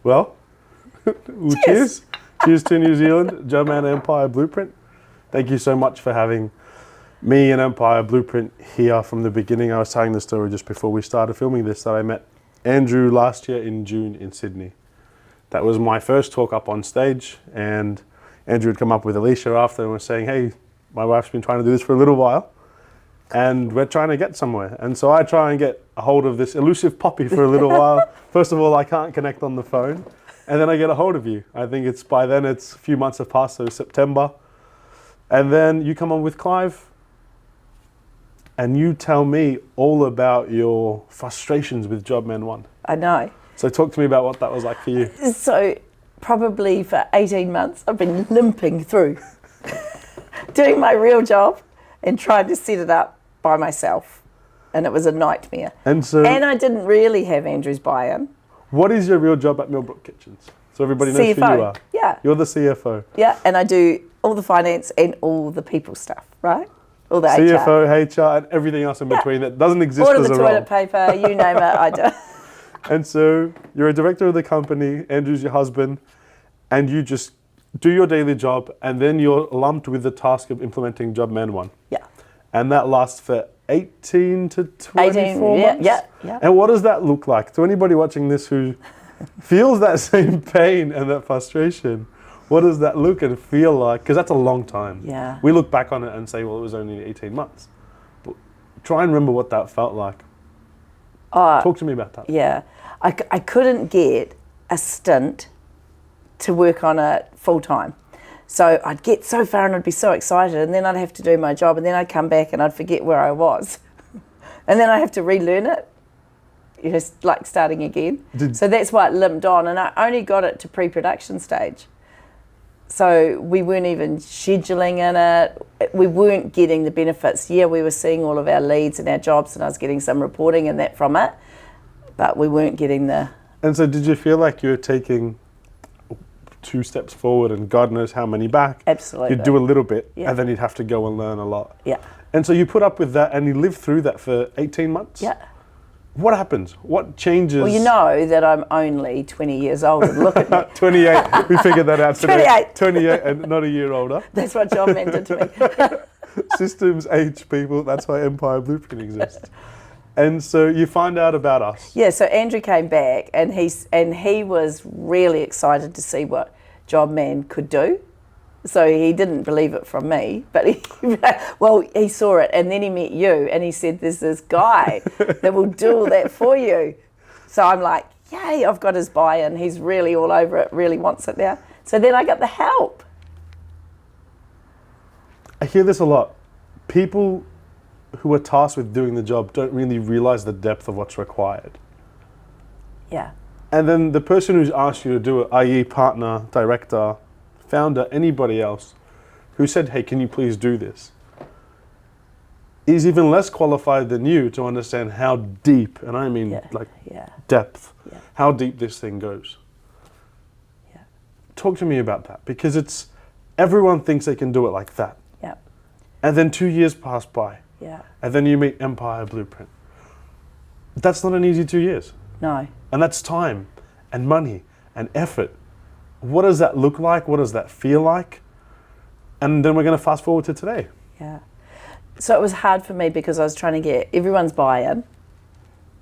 Well, cheers. Cheers to New Zealand, Job-Man Empire Blueprint. Thank you so much for having me and Empire Blueprint here from the beginning. I was telling the story just before we started filming this that I met Andrew last year in June in Sydney. That was my first talk up on stage, and Andrew had come up with Alicia after and was saying, hey, my wife's been trying to do this for a little while and we're trying to get somewhere. And so I try and get a hold of this elusive poppy for a little while. First of all, I can't connect on the phone, and then I get a hold of you. I think by then it's a few months have passed, so September. And then you come on with Clive and you tell me all about your frustrations with Job-Man 1. I know. So talk to me about what that was like for you. So probably for 18 months, I've been limping through doing my real job and trying to set it up by myself. And it was a nightmare. And I didn't really have Andrew's buy-in. What is your real job at Millbrook Kitchens? So everybody knows CFO. who you are. Yeah. You're the CFO. Yeah, and I do all the finance and all the people stuff, right? All the CFO, HR, and everything else in between that doesn't exist Order as the a role. toilet paper, you name it, I do. And so you're a director of the company, Andrew's your husband, and you just do your daily job, and then you're lumped with the task of implementing Job-Man 1. Yeah. And that lasts for 18 to 24 months? Yeah. And what does that look like? To anybody watching this who feels that same pain and that frustration, what does that look and feel like? Because that's a long time. Yeah. We look back on it and say, well, it was only 18 months. But try and remember what that felt like. Talk to me about that. Yeah. I couldn't get a stint to work on it full time. So I'd get so far and I'd be so excited, and then I'd have to do my job, and then I'd come back and I'd forget where I was. And then I have to relearn it. Just like starting again. So that's why it limped on, and I only got it to pre-production stage. So we weren't even scheduling in it. We weren't getting the benefits. Yeah, we were seeing all of our leads and our jobs, and I was getting some reporting and that from it, but we weren't getting the... And so did you feel like you were taking 2 steps forward and God knows how many back? Absolutely. You'd do a little bit, Yeah. and then you'd have to go and learn a lot. Yeah. And so you put up with that and you lived through that for 18 months? Yeah. What happens? What changes? Well, you know that I'm only 20 years old, and look at me. 28. We figured that out today. 28. 28 and not a year older. That's what Job-Man did to me. Systems age people. That's why Empire Blueprint exists. And so you find out about us. Yeah, so Andrew came back, and he was really excited to see what Job-Man could do. So he didn't believe it from me, but he saw it, and then he met you, and he said, there's this guy that will do all that for you. So I'm like, yay, I've got his buy-in. He's really all over it, really wants it now. So then I got the help. I hear this a lot. People who are tasked with doing the job don't really realize the depth of what's required. Yeah. And then the person who's asked you to do it, i.e. partner, director, founder, anybody else who said, hey, can you please do this, is even less qualified than you to understand how deep, and I mean depth, how deep this thing goes. Yeah. Talk to me about that, because everyone thinks they can do it like that. Yeah. And then 2 years pass by. Yeah. And then you meet Empire Blueprint. That's not an easy 2 years. No. And that's time and money and effort. What does that look like? What does that feel like? And then we're going to fast forward to today. Yeah. So it was hard for me because I was trying to get everyone's buy-in,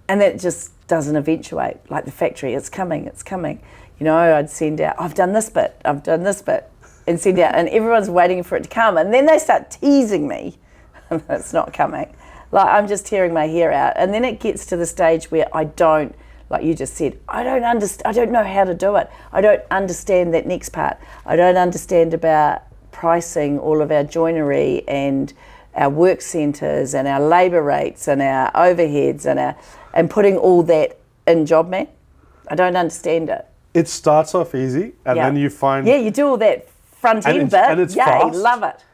and that just doesn't eventuate. Like the factory, it's coming. You know, I'd send out, I've done this bit, and send out, and everyone's waiting for it to come. And then they start teasing me. It's not coming. Like I'm just tearing my hair out. And then it gets to the stage where I don't, like you just said, I don't know how to do it. I don't understand that next part. I don't understand about pricing all of our joinery and our work centres and our labour rates and our overheads and putting all that in Job-Man. I don't understand it. It starts off easy, and then you find... Yeah, you do all that front end bit. And it's fast. Love it.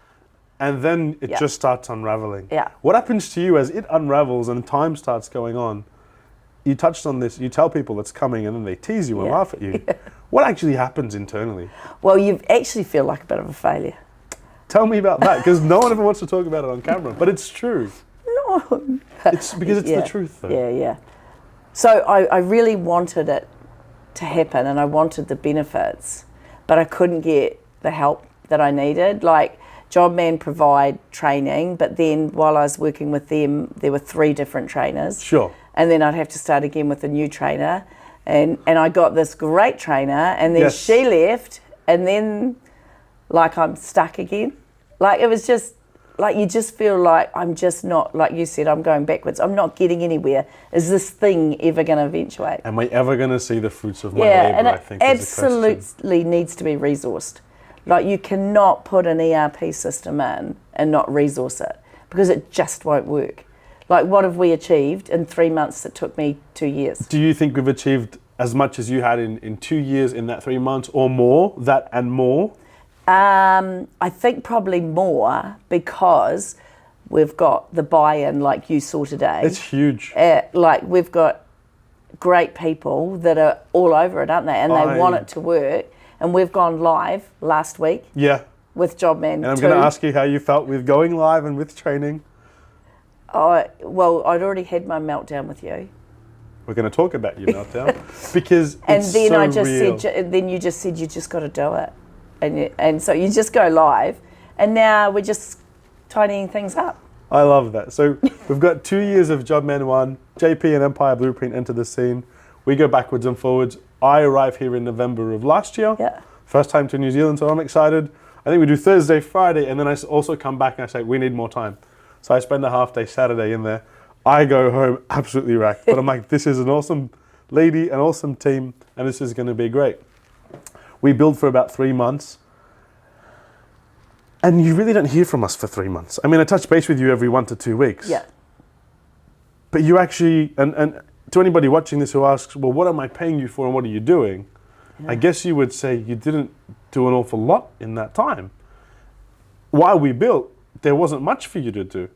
And then it just starts unravelling. Yeah. What happens to you as it unravels and time starts going on? You touched on this, you tell people it's coming, and then they tease you and laugh at you. What actually happens internally? Well, you actually feel like a bit of a failure. Tell me about that, because no one ever wants to talk about it on camera, but it's true. No. It's because it's the truth, though. Yeah. So I really wanted it to happen, and I wanted the benefits, but I couldn't get the help that I needed. Like, JobMan provide training, but then while I was working with them, there were 3 different trainers. Sure. And then I'd have to start again with a new trainer. And I got this great trainer, and then Yes. she left, and then, like, I'm stuck again. Like, it was just, like, you just feel like I'm just not, like you said, I'm going backwards. I'm not getting anywhere. Is this thing ever going to eventuate? Am I ever going to see the fruits of my Yeah, labour, and I it think, is the question. absolutely needs to be resourced. Like, you cannot put an ERP system in and not resource it, because it just won't work. Like, what have we achieved in 3 months that took me 2 years? Do you think we've achieved as much as you had in 2 years in that 3 months, or more, that and more? I think probably more, because we've got the buy-in like you saw today. It's huge. Like, we've got great people that are all over it, aren't they? And they want it to work. And we've gone live last week Yeah. with JobMan And I'm 2. going to ask you how you felt with going live and with training. Well, I'd already had my meltdown with you. We're going to talk about your meltdown because And it's then so I just real. said, then you just said, you just got to do it. And so you just go live, and now we're just tidying things up. I love that. So we've got 2 years of JobMan 1, JP and Empire Blueprint enter the scene. We go backwards and forwards. I arrive here in November of last year. Yeah. First time to New Zealand, so I'm excited. I think we do Thursday, Friday, and then I also come back and I say, we need more time. So I spend a half day Saturday in there. I go home absolutely wrecked. But I'm like, this is an awesome lady, an awesome team, and this is going to be great. We build for about 3 months. And you really don't hear from us for 3 months. I mean, I touch base with you every 1 to 2 weeks. Yeah. But you actually, and to anybody watching this who asks, well, what am I paying you for and what are you doing? Yeah. I guess you would say you didn't do an awful lot in that time. While we built, there wasn't much for you to do.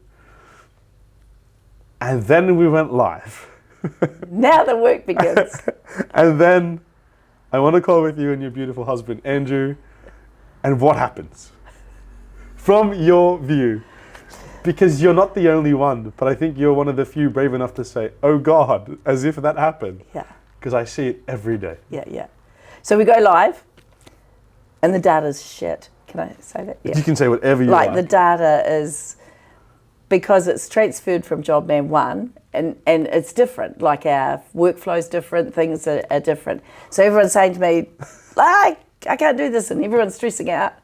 And then we went live. Now the work begins. And then I want to call with you and your beautiful husband, Andrew. And what happens? From your view, because you're not the only one, but I think you're one of the few brave enough to say, oh God, as if that happened. Yeah. Because I see it every day. Yeah. So we go live, and the data's shit. Can I say that? Yeah. You can say whatever you like. The data is, because it's transferred from JobMan 1, and it's different. Like, our workflow's different, things are different. So everyone's saying to me, I can't do this, and everyone's stressing out.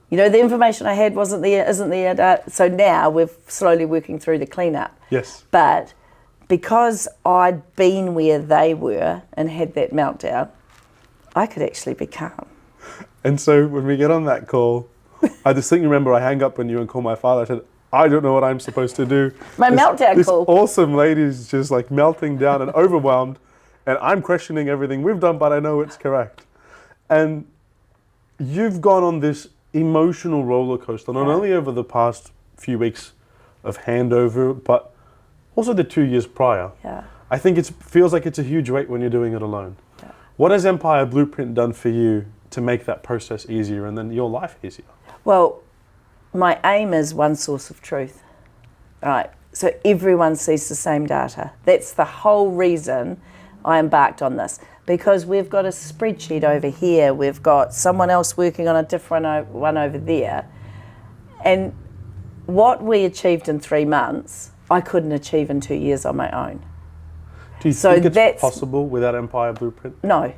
You know, the information I had isn't there. So now we're slowly working through the cleanup. Yes. But because I'd been where they were and had that meltdown, I could actually be calm. And so when we get on that call, I distinctly remember I hang up on you and call my father. I said, I don't know what I'm supposed to do. Meltdown call. This awesome lady's just like melting down and overwhelmed. And I'm questioning everything we've done, but I know it's correct. And you've gone on this emotional roller coaster, not only over the past few weeks of handover, but also the 2 years prior. Yeah. I think it feels like it's a huge weight when you're doing it alone. Yeah. What has Empire Blueprint done for you to make that process easier and then your life easier? Well, my aim is one source of truth. All right. So everyone sees the same data. That's the whole reason I embarked on this. Because we've got a spreadsheet over here, we've got someone else working on a different one over there. And what we achieved in 3 months, I couldn't achieve in 2 years on my own. Do you think it's possible without Empire Blueprint? No,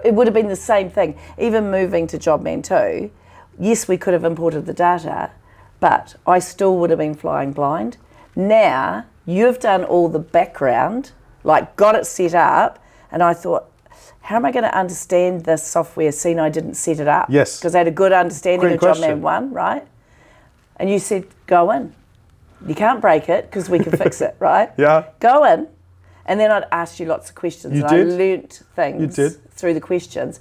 it would have been the same thing. Even moving to JobMan 2, yes, we could have imported the data, but I still would have been flying blind. Now, you've done all the background, like got it set up, and I thought, how am I going to understand this software seeing I didn't set it up? Yes. Because I had a good understanding Great of question. JobMan 1, right? And you said, go in. You can't break it because we can fix it, right? Yeah. Go in. And then I'd ask you lots of questions. You and did? I learnt things You did? through the questions.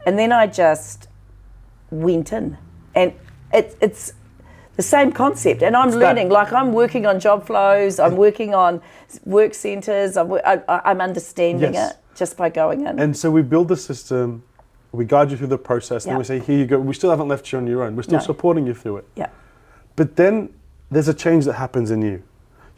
And then I just went in. And it's the same concept. And I'm learning. Like, I'm working on job flows. I'm working on work centres. I'm understanding Yes. it just by going in. And so we build the system, we guide you through the process, and Yeah. we say, here you go. We still haven't left you on your own. We're still No. supporting you through it. Yeah. But then there's a change that happens in you.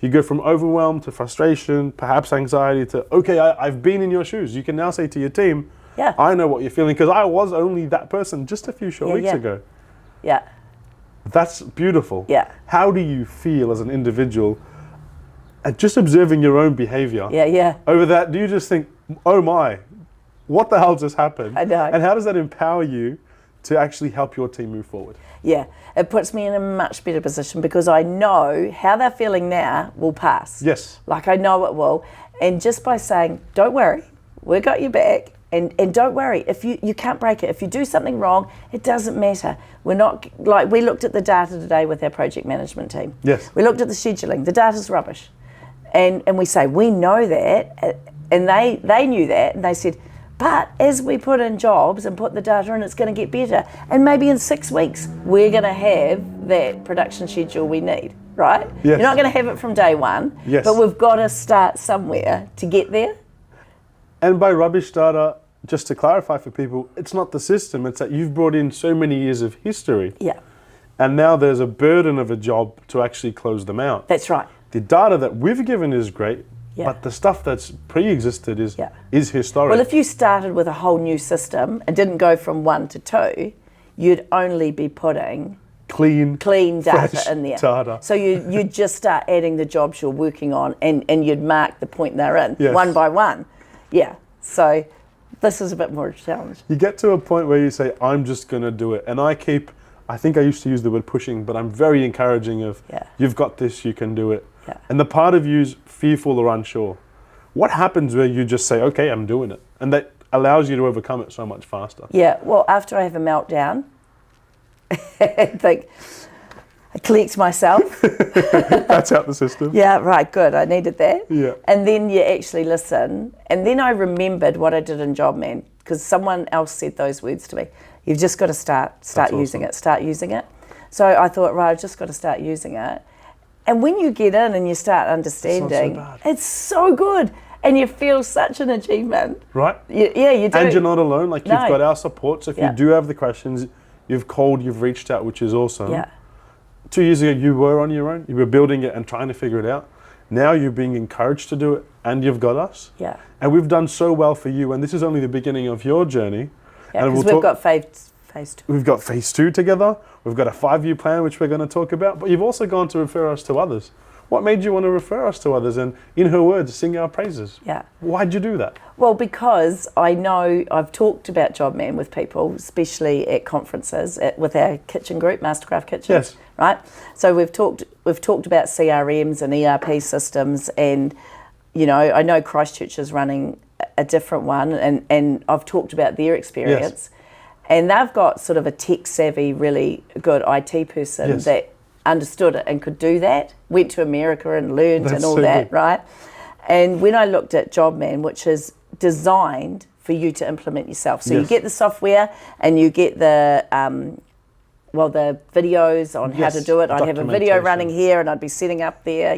You go from overwhelm to frustration, perhaps anxiety, to, okay, I've been in your shoes. You can now say to your team, Yeah. I know what you're feeling, because I was only that person just a few short weeks yeah. ago. Yeah. That's beautiful. Yeah. How do you feel as an individual at just observing your own behavior? Yeah. Over that, do you just think, oh my, what the hell just happened? I know. And how does that empower you to actually help your team move forward? Yeah. It puts me in a much better position because I know how they're feeling now will pass. Yes. Like I know it will. And just by saying, don't worry, we got your back. And don't worry, if you can't break it. If you do something wrong, it doesn't matter. We're not, like we looked at the data today with our project management team. Yes. We looked at the scheduling. The data's rubbish. And we say, we know that. And they knew that. And they said, but as we put in jobs and put the data in, it's going to get better. And maybe in 6 weeks, we're going to have that production schedule we need, right? Yes. You're not going to have it from day one. Yes. But we've got to start somewhere to get there. And by rubbish data, just to clarify for people, it's not the system, it's that you've brought in so many years of history. Yeah. And now there's a burden of a job to actually close them out. That's right. The data that we've given is great, Yeah. but the stuff that's pre-existed is Yeah. historic. Well, if you started with a whole new system and didn't go from 1 to 2, you'd only be putting clean data fresh in there. Data. So you'd just start adding the jobs you're working on and you'd mark the point they're in, Yes. one by one. Yeah. So this is a bit more of a challenge. You get to a point where you say, I'm just going to do it. And I think I used to use the word pushing, but I'm very encouraging of, Yeah. you've got this, you can do it. Yeah. And the part of you's fearful or unsure. What happens where you just say, okay, I'm doing it? And that allows you to overcome it so much faster. Yeah. Well, after I have a meltdown, I collect myself. That's out the system. Yeah, right, good. I needed that. Yeah. And then you actually listen. And then I remembered what I did in JobMan because someone else said those words to me. You've just got to start using awesome. start using it. So I thought, right, I've just got to start using it. And when you get in and you start understanding, bad. it's so good. And you feel such an achievement. Right? Yeah, you do. And you're not alone. Like, No. you've got our support. So if Yeah. you do have the questions, you've called, you've reached out, which is awesome. Yeah. 2 years ago, you were on your own. You were building it and trying to figure it out. Now you're being encouraged to do it, and you've got us. Yeah. And we've done so well for you, and this is only the beginning of your journey. Yeah, And because we'll we've got phase 2. We've got phase 2 together. We've got a 5-year plan, which we're going to talk about. But you've also gone to refer us to others. What made you want to refer us to others and, in her words, sing our praises? Yeah. Why'd you do that? Well, because I know I've talked about JobMan with people, especially at conferences with our kitchen group, Mastercraft Kitchens. Yes. Right. So we've talked about CRMs and ERP systems, and I know Christchurch is running a different one, and I've talked about their experience, and they've got sort of a tech savvy, really good IT person Yes. that understood it and could do that. Went to America and learned That's and all so that, good. right? And when I looked at JobMan, which is designed for you to implement yourself, so you Yes. get the software and you get the the videos on how Yes, to do it. I'd have a video documentation. running here and I'd be setting up there,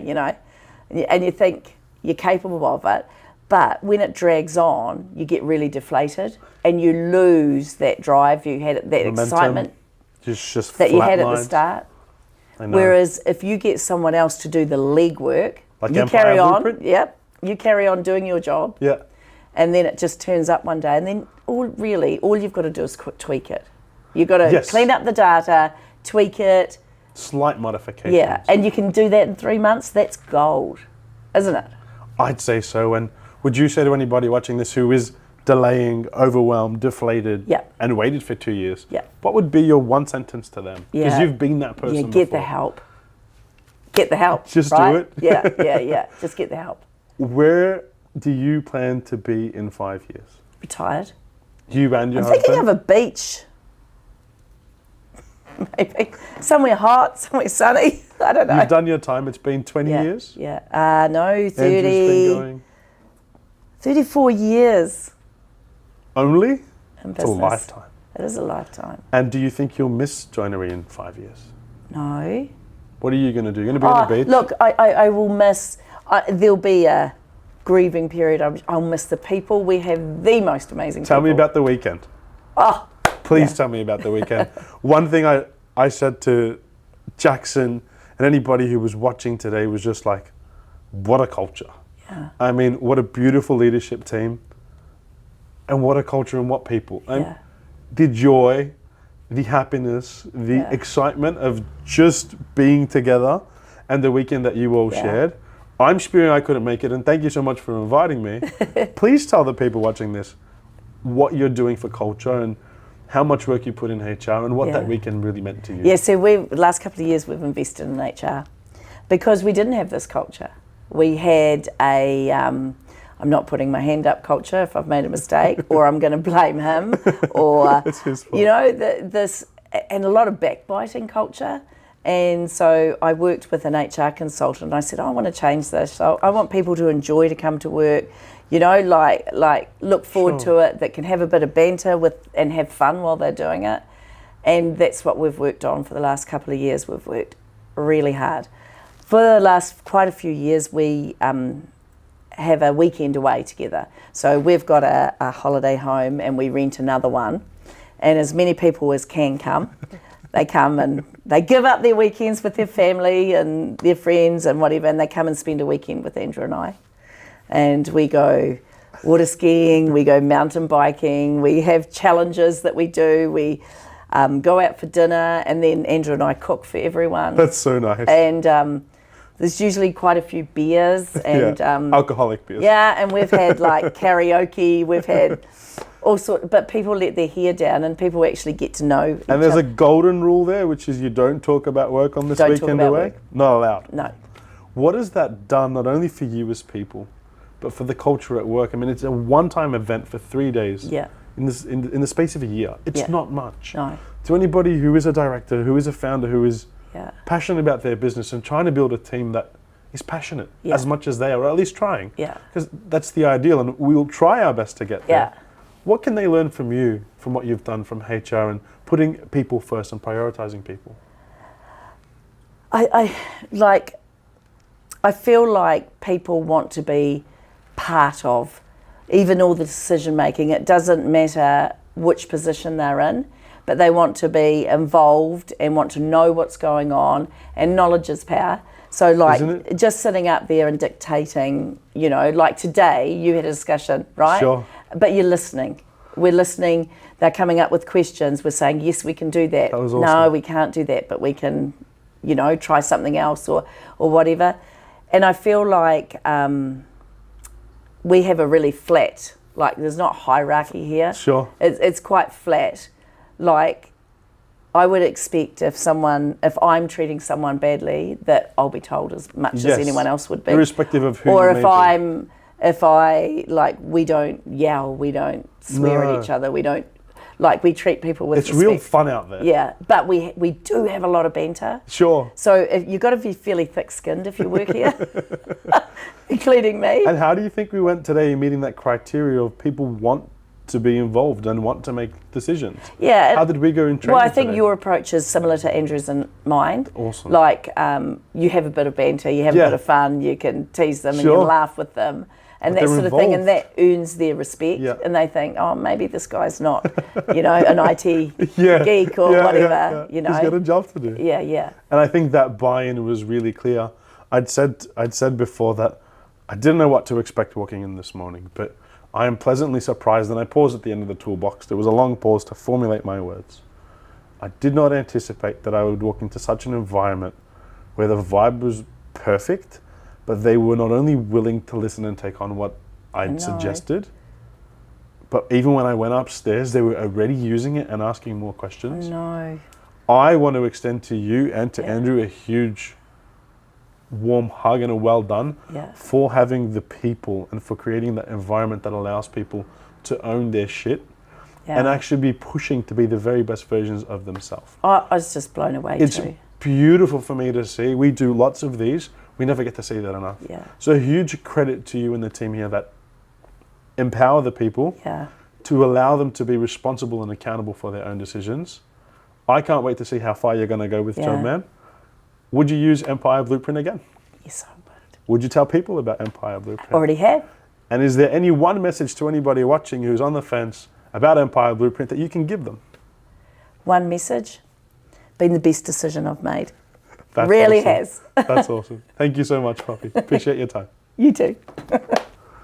and you think you're capable of it. But when it drags on, you get really deflated and you lose that drive you had, that Momentum, excitement just that you had at the flatlined. start. I know. Whereas if you get someone else to do the legwork, Like you Empire carry on. Blueprint? Yep, you carry on doing your job, Yeah. and then it just turns up one day, and then all you've got to do is tweak it. You've got to Yes. clean up the data, tweak it. Slight modifications. Yeah, and you can do that in 3 months. That's gold, isn't it? I'd say so. And would you say to anybody watching this who is delaying, overwhelmed, deflated, Yeah. and waited for 2 years, Yeah. what would be your one sentence to them? Because Yeah. you've been that person Yeah, get before. the help. Get the help. Just do right? it. Yeah. Just get the help. Where do you plan to be in 5 years? Retired. You and your I'm husband? thinking of a beach. Maybe somewhere hot, somewhere sunny. I don't know. You've done your time. It's been 20 years? Yeah. No, Andrew's 30. been going 34 years only? in It's a business. lifetime. It is a lifetime. And do you think you'll miss joinery in 5 years? No. What are you going to do? You're going to be on the beach? Look, I will miss. There'll be a grieving period. I'll miss the people. We have the most amazing people. Tell me about the weekend. Oh, Please tell me about the weekend. One thing I said to Jackson and anybody who was watching today was just like, what a culture. Yeah. I mean, what a beautiful leadership team. And what a culture and what people. And Yeah. the joy, the happiness, the Yeah. excitement of just being together and the weekend that you all Yeah. shared. I'm spewing I couldn't make it, and thank you so much for inviting me. Please tell the people watching this what you're doing for culture and how much work you put in HR and what that Yeah. weekend really meant to you. Yeah, so the last couple of years we've invested in HR because we didn't have this culture. We had a, I'm not putting my hand up culture if I've made a mistake, or I'm going to blame him, or, It's his fault. you know, this, and a lot of backbiting culture. And so I worked with an HR consultant. I said, I want to change this. So I want people to enjoy to come to work, you know, like look forward to it, that can have a bit of banter with and have fun while they're doing it. And that's what we've worked on for the last couple of years. We've worked really hard. For the last quite a few years, we have a weekend away together. So we've got a holiday home and we rent another one. And as many people as can come, they come and they give up their weekends with their family and their friends and whatever, and they come and spend a weekend with Andrew and I. And we go water skiing, we go mountain biking, we have challenges that we do, we go out for dinner, and then Andrew and I cook for everyone. That's so nice. And there's usually quite a few beers and alcoholic beers. yeah, and we've had like karaoke, we've had all sorts, but people let their hair down and people actually get to know each And there's other. a golden rule there, which is you don't talk about work on this Don't talk weekend about away. work. Not allowed. No. What has that done not only for you as people, but for the culture at work? I mean, it's a one-time event for 3 days. Yeah. In the space of a year. It's Yeah. not much. No. To anybody who is a director, who is a founder, who is Yeah. passionate about their business and trying to build a team that is passionate Yeah. as much as they are, or at least trying. Yeah. Because that's the ideal, and we'll try our best to get there. Yeah. What can they learn from you, from what you've done from HR and putting people first and prioritizing people? I feel like people want to be part of even all the decision making. It doesn't matter which position they're in, but they want to be involved and want to know what's going on, and knowledge is power. So like Isn't it? just sitting up there and dictating, you know, like today you had a discussion, right? Sure. But you're listening. We're listening. They're coming up with questions. We're saying, yes, we can do that. That was No, awesome. we can't do that, but we can, you know, try something else or whatever. And I feel like we have a really flat, like there's not hierarchy here. Sure. It's quite flat. Like I would expect if I'm treating someone badly, that I'll be told as much Yes. as anyone else would be. Irrespective of who Or you may be. if I like, we don't yell, we don't swear No. at each other, we don't, like we treat people with It's respect. real fun out there. Yeah, but we do have a lot of banter. Sure. So you've got to be fairly thick-skinned if you work here, including me. And how do you think we went today meeting that criteria of people want to be involved and want to make decisions? Yeah. How did we go in training Well, I think today? your approach is similar to Andrew's and mine. Awesome. Like you have a bit of banter, you have Yeah. a bit of fun, you can tease them and Sure. you laugh with them. And But that they're sort of thing, and involved. that earns their respect. Yeah. And they think, oh, maybe this guy's not, you know, an IT Yeah. geek or Yeah, whatever, yeah, yeah. you know. He's got a job to do. Yeah, yeah. And I think that buy-in was really clear. I'd said before that I didn't know what to expect walking in this morning, but I am pleasantly surprised, and I paused at the end of the toolbox. There was a long pause to formulate my words. I did not anticipate that I would walk into such an environment where the vibe was perfect, but they were not only willing to listen and take on what I'd know. suggested, but even when I went upstairs, they were already using it and asking more questions. No. I want to extend to you and to Yeah. Andrew a huge warm hug and a well done Yeah. for having the people and for creating that environment that allows people to own their shit Yeah. and actually be pushing to be the very best versions of themselves. I was just blown away It's too. beautiful for me to see. We do lots of these. We never get to see that enough. Yeah. So a huge credit to you and the team here that empower the people Yeah. to allow them to be responsible and accountable for their own decisions. I can't wait to see how far you're going to go with Yeah. Joe Man. Would you use Empire Blueprint again? Yes, I would. Would you tell people about Empire Blueprint? Already have. And is there any one message to anybody watching who's on the fence about Empire Blueprint that you can give them? One message, been the best decision I've made. Really awesome. has. That's awesome. Thank you so much, Poppy. Appreciate your time. You too.